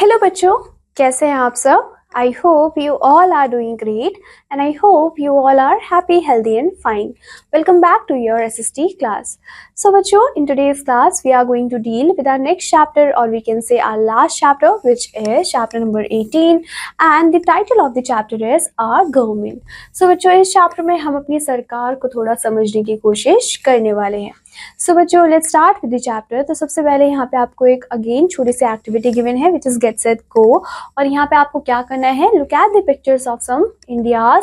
Hello बच्चों, कैसे हैं आप सब? I hope you all are doing great and I hope you all are happy, healthy and fine. Welcome back to your SST class. So बच्चों, in today's class we are going to deal with our next chapter, or we can say our last chapter, which is chapter number 18, and the title of the chapter is our government. So बच्चों, इस chapter में हम अपनी सरकार को थोड़ा समझने की कोशिश करने वाले हैं. सो बच्चों, let's start with the chapter. तो सबसे पहले यहाँ पे आपको एक अगेन छोटी सी एक्टिविटी गिवन है, which is get set go. और यहाँ पे आपको क्या करना है, look at the pictures of some India's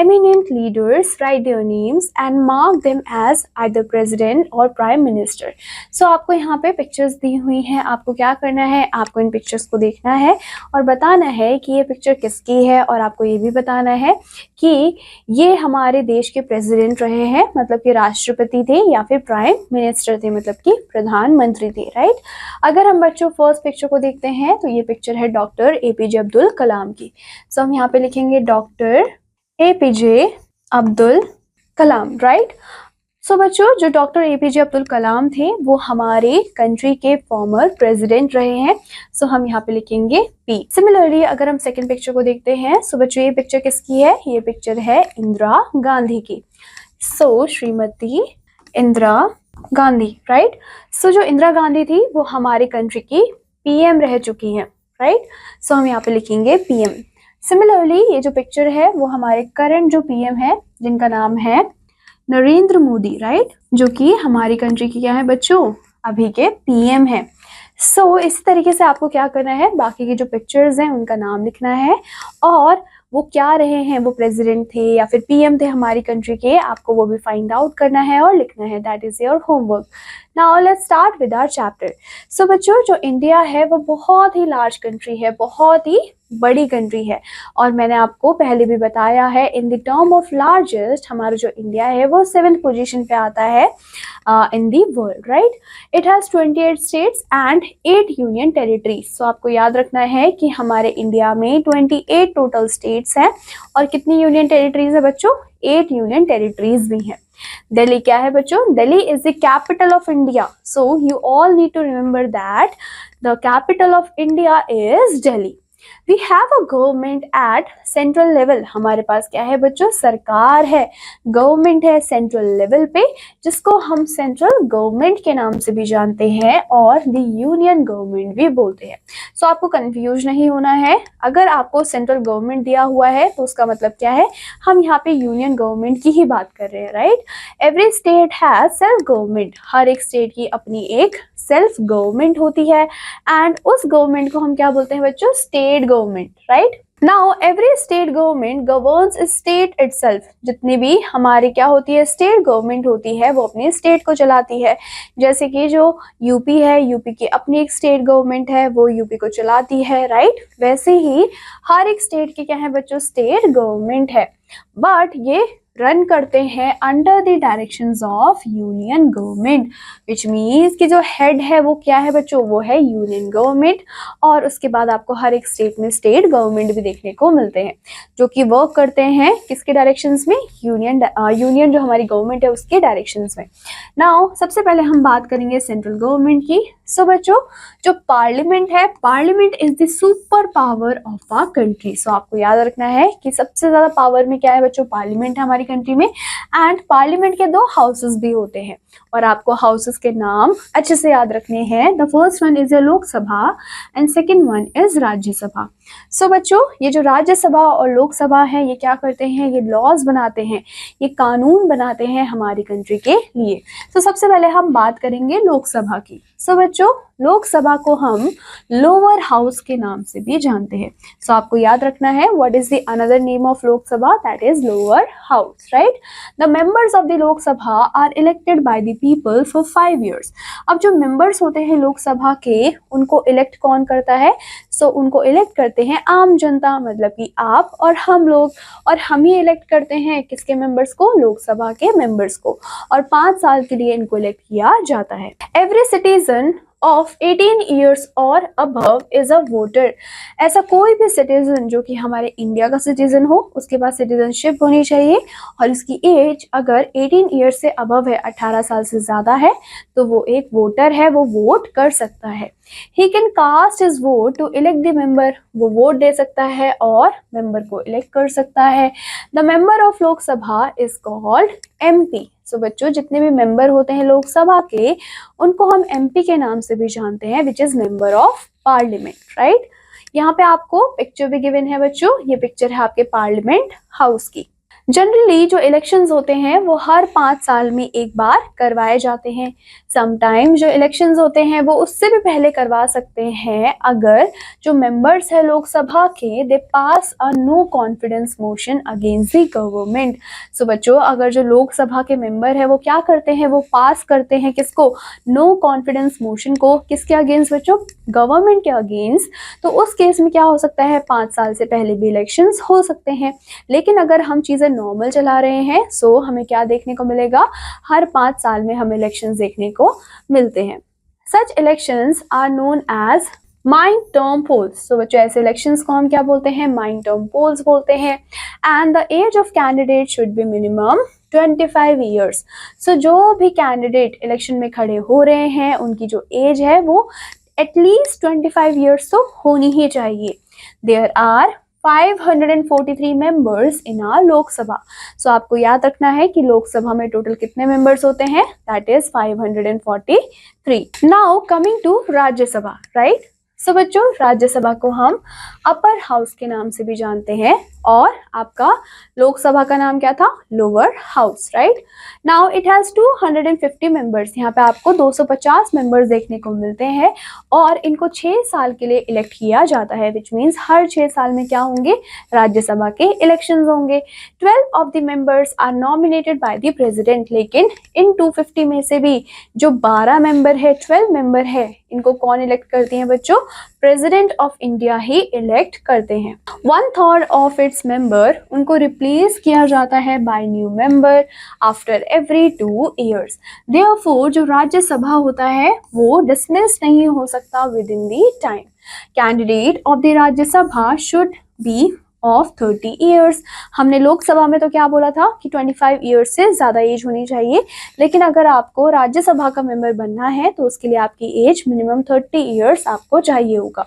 eminent leaders, write their names and mark them as either president or prime minister. So आपको यहाँ पे पिक्चर्स दी हुई हैं. आपको क्या करना है, आपको इन पिक्चर्स को देखना है और बताना है कि ये पिक्चर किसकी है, और आपको ये भी बताना है कि ये हमारे देश के प्रेसिडेंट रहे हैं, मतलब कि राष्ट्रपति थे, या फिर प्राइम मिनिस्टर थे, मतलब कि प्रधानमंत्री थे. राइट. अगर हम बच्चों फर्स्ट पिक्चर को देखते हैं तो ये पिक्चर है डॉक्टर APJ अब्दुल कलाम की. सो हम यहाँ पे लिखेंगे doctor APJ Abdul Kalam. Right. So बच्चों, जो डॉक्टर APJ अब्दुल कलाम थे वो हमारे कंट्री के फॉर्मर प्रेसिडेंट रहे हैं. सो हम यहाँ पे लिखेंगे P. सिमिलरली अगर हम सेकंड पिक्चर को देखते हैं, सो बच्चों ये पिक्चर किसकी है, ये पिक्चर है इंदिरा गांधी की. सो श्रीमती इंदिरा गांधी. राइट. सो जो इंदिरा गांधी थी वो हमारे कंट्री की PM रह चुकी हैं. राइट. सो हम यहाँ पे लिखेंगे PM. सिमिलरली ये जो पिक्चर है वो हमारे करंट जो PM है, जिनका नाम है नरेंद्र मोदी. राइट. जो कि हमारी कंट्री की क्या है बच्चों, अभी के PM है. सो इस तरीके से आपको क्या करना है, बाकी के जो पिक्चर्स हैं उनका नाम लिखना है, और वो क्या रहे हैं, वो प्रेसिडेंट थे या फिर PM थे हमारी कंट्री के, आपको वो भी फाइंड आउट करना है और लिखना है. That is your homework. Now let's start with our chapter. So बच्चों, जो इंडिया है वो बहुत ही लार्ज कंट्री है, बहुत ही बड़ी कंट्री है, और मैंने आपको पहले भी बताया है in the term of largest हमारा जो इंडिया है वो 7th पोजीशन पे आता है in the world. Right. It has 28 states and 8 union territories. So आपको याद रखना है कि हमारे इंडिया में 28 टोटल स्टेट्स हैं, और कितनी यूनियन टेरिटरीज है बच्चों, 8 यूनियन टेरिटरीज भी हैं. दिल्ली क्या है बच्चों, Delhi is the capital of India. So you all need to remember that the capital of India is Delhi. We have a government at central level. हमारे पास क्या है बच्चों, सरकार है, गवर्नमेंट है सेंट्रल लेवल पे, जिसको हम सेंट्रल गवर्नमेंट के नाम से भी जानते हैं और द यूनियन गवर्नमेंट भी बोलते हैं. सो आपको कंफ्यूज नहीं होना है. अगर आपको सेंट्रल गवर्नमेंट दिया हुआ है तो उसका मतलब क्या है, हम यहाँ पे यूनियन गवर्नमेंट की ही बात कर रहे हैं. Right. Every state has self government. हर एक स्टेट की अपनी एक सेल्फ गवर्नमेंट होती है, एंड उस गवर्नमेंट को हम क्या बोलते हैं बच्चों, state government. Right. Now every state government governs state itself. जितनी भी हमारी क्या होती है, स्टेट गवर्नमेंट होती है, वो अपने स्टेट को चलाती है. जैसे कि जो यूपी है, यूपी की अपनी एक स्टेट गवर्नमेंट है, वो यूपी को चलाती है. राइट. वैसे ही हर एक स्टेट की क्या है बच्चों, स्टेट गवर्नमेंट है, बट ये रन करते हैं under the directions of union government, which means कि जो हेड है वो क्या है बच्चों, वो है यूनियन गवर्नमेंट. और उसके बाद आपको हर एक स्टेट में स्टेट गवर्नमेंट भी देखने को मिलते हैं, जो कि वर्क करते हैं किसके डायरेक्शंस में, यूनियन जो हमारी गवर्नमेंट है उसके डायरेक्शंस में. नाउ सबसे पहले हम बात करेंगे सेंट्रल गवर्नमेंट की. सो बच्चों, जो पार्लियामेंट है, parliament is the super power of our country. So आपको याद रखना है कि सबसे ज्यादा पावर में क्या है बच्चों, पार्लियामेंट है हमारी कंट्री में. एंड पार्लियामेंट के 2 हाउसेस भी होते हैं, और आपको हाउसेस के नाम अच्छे से याद रखने हैं. The first one is Lok Sabha and second one is Rajya Sabha. So बच्चों, ये जो राज्यसभा और लोकसभा है ये क्या करते हैं, ये लॉज बनाते हैं, ये कानून बनाते हैं हमारी कंट्री के लिए. तो सबसे पहले हम बात करेंगे लोकसभा की. सो बच्चों, लोकसभा को हम लोअर हाउस के नाम से भी जानते हैं. सो आपको याद रखना है what is the another name of Lok Sabha, that is lower house. Right. The members of the Lok Sabha are elected by the people for 5 years. अब जो मेंबर्स होते हैं लोकसभा के, उनको इलेक्ट कौन करता है, सो उनको इलेक्ट करते हैं आम जनता, मतलब कि आप और हम लोग, और हम ही इलेक्ट करते हैं किसके मेंबर्स को, लोकसभा के मेंबर्स को, और 5 साल के लिए इनको इलेक्ट किया जाता है. Every citizen of 18 years or above is a voter। ऐसा कोई भी सिटीजन जो कि हमारे इंडिया का सिटीजन हो, उसके पास सिटीजनशिप होनी चाहिए और उसकी एज अगर 18 ईयर्स से अबव है, 18 साल से ज़्यादा है, तो वो एक वोटर है, वो वोट कर सकता है। He can cast his vote to elect the member, वो वोट दे सकता है और मेंबर को इलेक्ट कर सकता है। The member of Lok Sabha is called MP। सो बच्चों, जितने भी मेंबर होते हैं लोकसभा के, उनको हम MP के नाम से भी जानते हैं, which is member of parliament, right. यहाँ पे आपको पिक्चर भी गिवन है बच्चों, ये पिक्चर है आपके पार्लियामेंट हाउस की। जनरली जो इलेक्शंस होते हैं वो हर 5 साल में एक बार करवाए जाते हैं। समटाइम जो इलेक्शंस होते हैं वो उससे भी पहले करवा सकते हैं अगर जो मेंबर्स है लोकसभा के, they pass a no confidence motion against the government. So बच्चों, अगर जो लोकसभा के मेंबर है वो क्या करते हैं, वो पास करते हैं किसको, नो कॉन्फिडेंस मोशन को, किसके अगेंस्ट बच्चों, गवर्नमेंट के अगेंस्ट। तो उस केस में क्या हो सकता है, 5 साल से पहले भी इलेक्शंस हो सकते हैं। लेकिन अगर हम चीज़ें नॉर्मल चला रहे हैं, सो हमें क्या देखने को मिलेगा, हर 5 साल में हमें इलेक्शंस देखने को मिलते हैं। Such elections are known as mid term polls. तो बच्चों, ऐसे इलेक्शंस को हम क्या बोलते हैं, माइंड टर्म पोल्स बोलते हैं। And the age of candidate should be minimum 25 years. So जो भी कैंडिडेट इलेक्शन में खड़े हो रहे हैं, उनकी जो एज है वो एटलीस्ट 25 ईयर्स तो होनी ही चाहिए। There are 543 members in our Lok Sabha. So आपको याद रखना है कि लोकसभा में टोटल कितने मेंबर्स होते हैं, that is 543। Now coming to Rajya Sabha, right. So बच्चों, राज्यसभा को हम अपर हाउस के नाम से भी जानते हैं और आपका लोकसभा का नाम क्या था, lower house, right. Now it has 250 members. यहाँ पे आपको 250 मेंबर्स देखने को मिलते हैं और इनको 6 साल के लिए इलेक्ट किया जाता है, विच मीन्स हर 6 साल में क्या होंगे, राज्यसभा के इलेक्शंस होंगे। 12 of the members are nominated by the president. लेकिन इन 250 में से भी जो 12 मेंबर है, 12 मेंबर है, इनको कौन इलेक्ट करती हैं बच्चों, प्रेसिडेंट ऑफ इंडिया ही इलेक्ट करते हैं। 1/3 ऑफ इट्स मेंबर, उनको रिप्लेस किया जाता है by new member after every 2 years. Therefore जो राज्यसभा होता है वो डिसमिस नहीं हो सकता within the time. Candidate of the Rajya Sabha should be of 30 years. हमने लोकसभा में तो क्या बोला था कि 25 ईयर्स से ज़्यादा एज होनी चाहिए, लेकिन अगर आपको राज्यसभा का मेंबर बनना है तो उसके लिए आपकी एज मिनिमम 30 ईयर्स आपको चाहिए होगा।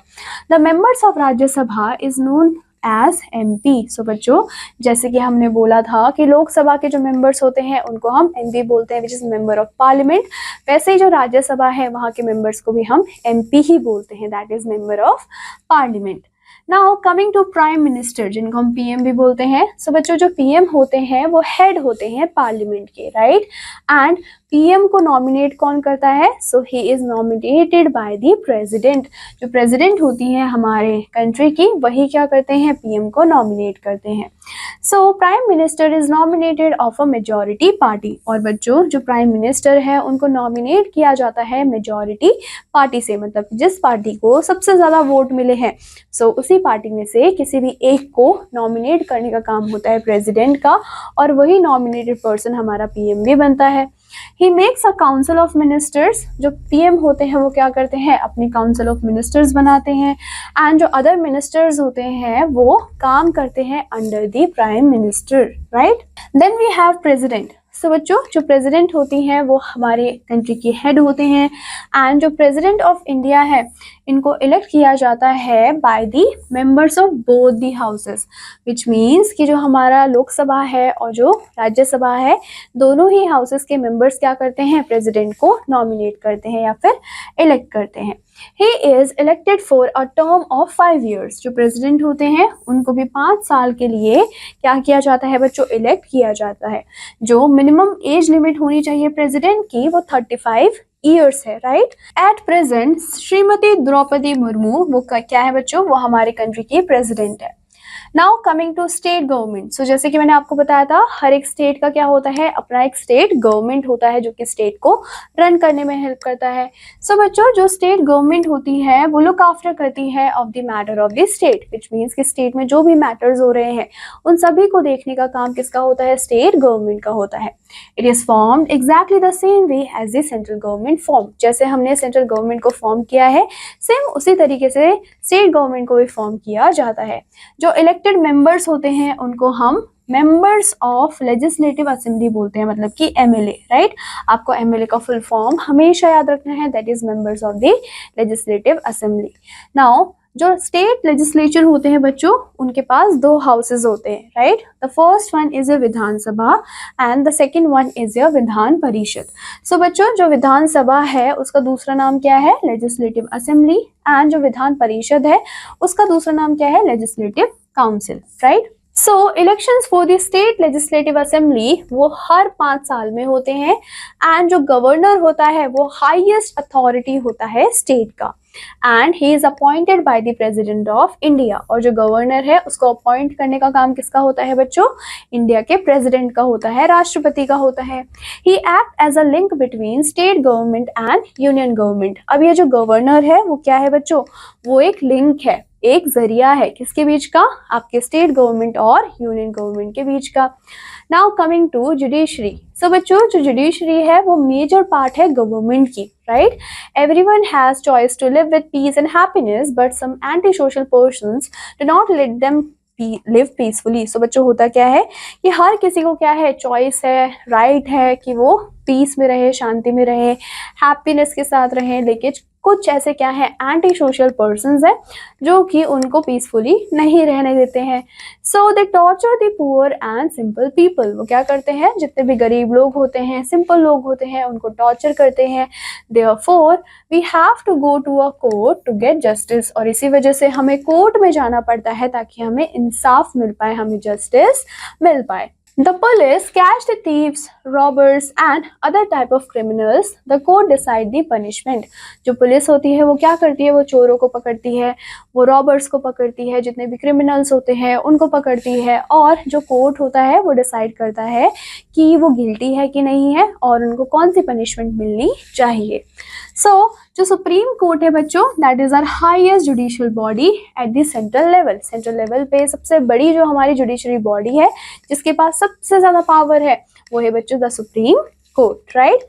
The members of Rajya Sabha is known as MP। सो बच्चों, जैसे कि हमने बोला था कि लोकसभा के जो मेंबर्स होते हैं उनको हम MP बोलते हैं, which is member of parliament, वैसे ही जो राज्यसभा है वहाँ के मेंबर्स को भी हम MP ही बोलते हैं, that is member of parliament. Now coming to prime minister, जिनको हम PM भी बोलते हैं। सो बच्चों, जो PM होते हैं वो हेड होते हैं पार्लियामेंट के, राइट। एंड PM को नॉमिनेट कौन करता है, so he is nominated by the president. जो प्रेसिडेंट होती है हमारे कंट्री की, वही क्या करते हैं, PM को नॉमिनेट करते हैं। So prime minister is nominated of a majority party. और बच्चों, जो प्राइम मिनिस्टर है उनको नॉमिनेट किया जाता है मेजॉरिटी पार्टी से, मतलब जिस पार्टी को सबसे ज़्यादा वोट मिले हैं, सो उसी पार्टी में से किसी भी एक को नॉमिनेट करने का काम होता है प्रेसिडेंट का, और वही नॉमिनेटेड पर्सन हमारा PM भी बनता है। He makes a council of ministers. जो PM होते हैं वो क्या करते हैं, अपनी काउंसिल ऑफ मिनिस्टर्स बनाते हैं। एंड जो अदर मिनिस्टर्स होते हैं वो काम करते हैं under the prime minister, right. Then we have president. So बच्चों, जो प्रेसिडेंट होती हैं वो हमारे कंट्री के हेड होते हैं। एंड जो प्रेसिडेंट ऑफ इंडिया है, इनको इलेक्ट किया जाता है by the members of both the houses, which means कि जो हमारा लोकसभा है और जो राज्यसभा है, दोनों ही हाउसेस के मेंबर्स क्या करते हैं, प्रेसिडेंट को नॉमिनेट करते हैं या फिर इलेक्ट करते हैं। He is elected for a term of 5 years। जो प्रेसिडेंट होते हैं उनको भी 5 साल के लिए क्या किया जाता है बच्चों, इलेक्ट किया जाता है। जो मिनिमम एज लिमिट होनी चाहिए प्रेसिडेंट की वो 35 ईयर्स है, right. At present Shrimati Draupadi Murmu, वो क्या है बच्चों, वो हमारे कंट्री की प्रेसिडेंट है। Now coming to state government, so जैसे कि मैंने आपको बताया था हर एक स्टेट का क्या होता है, अपना एक स्टेट गवर्नमेंट होता है जो कि स्टेट को रन करने में हेल्प करता है। सो बच्चों जो स्टेट गवर्नमेंट होती है वो लुक आफ्टर करती है of the matter of the state, which means कि स्टेट में जो भी मैटर्स हो रहे हैं उन सभी को देखने का काम किसका होता है, स्टेट गवर्नमेंट का होता है। It is formed exactly the same way as the central government form, जैसे हमने सेंट्रल गवर्नमेंट को फॉर्म किया है सेम उसी तरीके से स्टेट गवर्नमेंट को भी फॉर्म किया जाता है। जो इलेक्टेड मेंबर्स होते हैं उनको हम मेंबर्स ऑफ लेजिस्लेटिव असेंबली बोलते हैं, मतलब कि एमएलए, राइट। आपको एमएलए का फुल फॉर्म हमेशा याद रखना है, that is members of the legislative assembly. Now जो स्टेट लेजिस्लेचर होते हैं बच्चों उनके पास दो हाउसेज होते हैं, right. The first one is a Vidhan Sabha and the second one is a Vidhan Parishad. सो बच्चों जो विधानसभा है उसका दूसरा नाम क्या है, लेजिस्लेटिव असेंबली, एंड जो विधान परिषद है उसका दूसरा नाम क्या है, legislative council, right. So elections for the state legislative assembly वो हर 5 साल में होते हैं, एंड जो गवर्नर होता है वो हाईएस्ट अथॉरिटी होता है स्टेट का, and he is appointed by the president of India. और जो गवर्नर है उसको अपॉइंट करने का काम किसका होता है बच्चों, इंडिया के प्रेसिडेंट का होता है, राष्ट्रपति का होता है। He act as a link between state government and union government. अब ये जो गवर्नर है वो क्या है बच्चों, वो एक लिंक है, एक जरिया है, किसके बीच का, आपके स्टेट गवर्नमेंट और यूनियन गवर्नमेंट के बीच का। Now coming to judiciary. So बच्चों जो जुडिशरी है वो मेजर पार्ट है गवर्नमेंट की, right. Everyone has choice to live with peace and happiness but some anti social persons do not let them live peacefully. So बच्चों होता क्या है कि हर किसी को क्या है, चॉइस है, राइट है कि वो पीस में रहे, शांति में रहे, हैप्पीनेस के साथ रहे, लेकिन कुछ ऐसे क्या है, एंटी सोशल पर्सन्स हैं जो कि उनको पीसफुली नहीं रहने देते हैं। So they torture the poor and simple people. वो क्या करते हैं, जितने भी गरीब लोग होते हैं, सिंपल लोग होते हैं, उनको टॉर्चर करते हैं। Therefore we have to go to a court to get justice. और इसी वजह से हमें कोर्ट में जाना पड़ता है ताकि हमें इंसाफ मिल पाए, हमें जस्टिस मिल पाए। The police catch the thieves, robbers and other type of criminals. The court decide the punishment. जो पुलिस होती है वो क्या करती है, वो चोरों को पकड़ती है, वो रॉबर्स को पकड़ती है, जितने भी क्रिमिनल्स होते हैं उनको पकड़ती है, और जो कोर्ट होता है वो डिसाइड करता है कि वो गिल्टी है कि नहीं है और उनको कौन सी पनिशमेंट मिलनी चाहिए। सो जो सुप्रीम कोर्ट है बच्चों, that is our highest judicial body at the central level. Central level पे सबसे बड़ी जो हमारी जुडिशरी बॉडी है, जिसके पास सबसे ज्यादा पावर है, वो है बच्चों the supreme court, right.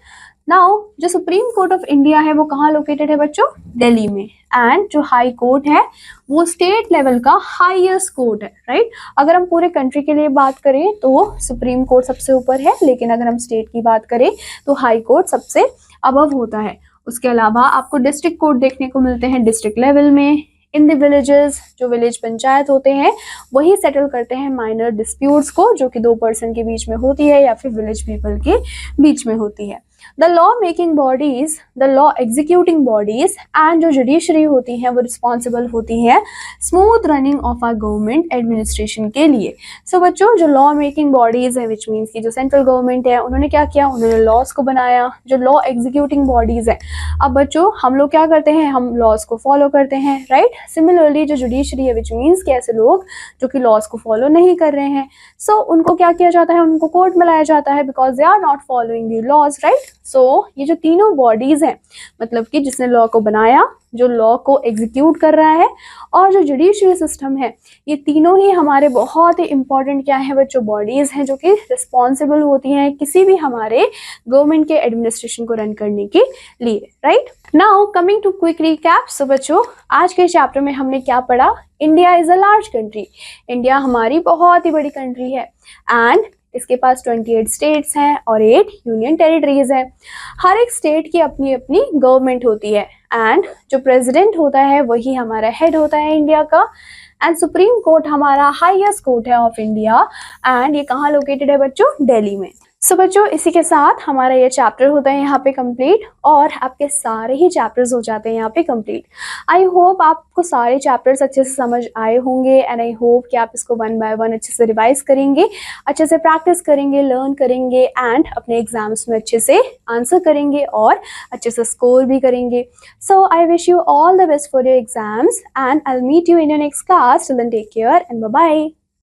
Now जो सुप्रीम कोर्ट ऑफ इंडिया है वो कहाँ लोकेटेड है बच्चों, दिल्ली में। एंड जो हाई कोर्ट है वो स्टेट लेवल का हाईएस्ट कोर्ट है, राइट। अगर हम पूरे कंट्री के लिए बात करें तो सुप्रीम कोर्ट सबसे ऊपर है, लेकिन अगर हम स्टेट की बात करें तो हाई कोर्ट सबसे अबव होता है। उसके अलावा आपको डिस्ट्रिक्ट कोर्ट देखने को मिलते हैं डिस्ट्रिक्ट लेवल में। इन द विलेजेस, जो विलेज पंचायत होते हैं वही सेटल करते हैं माइनर डिस्प्यूट्स को, जो कि 2 पर्सन के बीच में होती है या फिर विलेज पीपल के बीच में होती है। The law making bodies, the law executing bodies and जो जुडिशरी होती है वो रिस्पॉन्सिबल होती है smooth running of our government administration के लिए। सो बच्चों जो लॉ मेकिंग बॉडीज है, विच मीन्स की जो सेंट्रल गवर्नमेंट है, उन्होंने क्या किया, उन्होंने लॉज को बनाया। जो लॉ एग्जीक्यूटिंग बॉडीज है, अब बच्चों हम लोग क्या करते हैं, हम लॉज को फॉलो करते हैं, राइट। सिमिलरली जो जुडिशरी है, विच मीन्स कि ऐसे लोग जो कि लॉज को फॉलो नहीं कर रहे हैं, सो उनको क्या किया जाता है, उनको कोर्ट में लाया जाता है, because they are not following the laws, right. So ये जो तीनों बॉडीज हैं, मतलब कि जिसने लॉ को बनाया, जो लॉ को एग्जीक्यूट कर रहा है, और जो जुडिशियल सिस्टम है, ये तीनों ही हमारे बहुत ही इंपॉर्टेंट क्या है बच्चों, बॉडीज हैं जो कि रिस्पॉन्सिबल होती हैं किसी भी हमारे गवर्नमेंट के एडमिनिस्ट्रेशन को रन करने के लिए, right. Now coming to quick recap. So बच्चों आज के चैप्टर में हमने क्या पढ़ा, India is a large country. India हमारी बहुत ही बड़ी कंट्री है, एंड इसके पास 28 स्टेट्स हैं और 8 यूनियन टेरिटरीज हैं। हर एक स्टेट की अपनी अपनी गवर्नमेंट होती है, एंड जो प्रेसिडेंट होता है वही हमारा हेड होता है इंडिया का। एंड सुप्रीम कोर्ट हमारा हाईएस्ट कोर्ट है ऑफ इंडिया, एंड ये कहाँ लोकेटेड है बच्चों, दिल्ली में। सो बच्चों, इसी के साथ हमारा ये चैप्टर होता है यहाँ पे कंप्लीट, और आपके सारे ही चैप्टर्स हो जाते हैं यहाँ पे कंप्लीट। आई होप आपको सारे चैप्टर्स अच्छे से समझ आए होंगे, एंड आई होप कि आप इसको 1 बाय 1 अच्छे से रिवाइज करेंगे, अच्छे से प्रैक्टिस करेंगे, लर्न करेंगे, एंड अपने एग्जाम्स में अच्छे से आंसर करेंगे और अच्छे से स्कोर भी करेंगे। So I wish you all the best for your exams, and I will meet you in your next class. Till then take care and bye bye.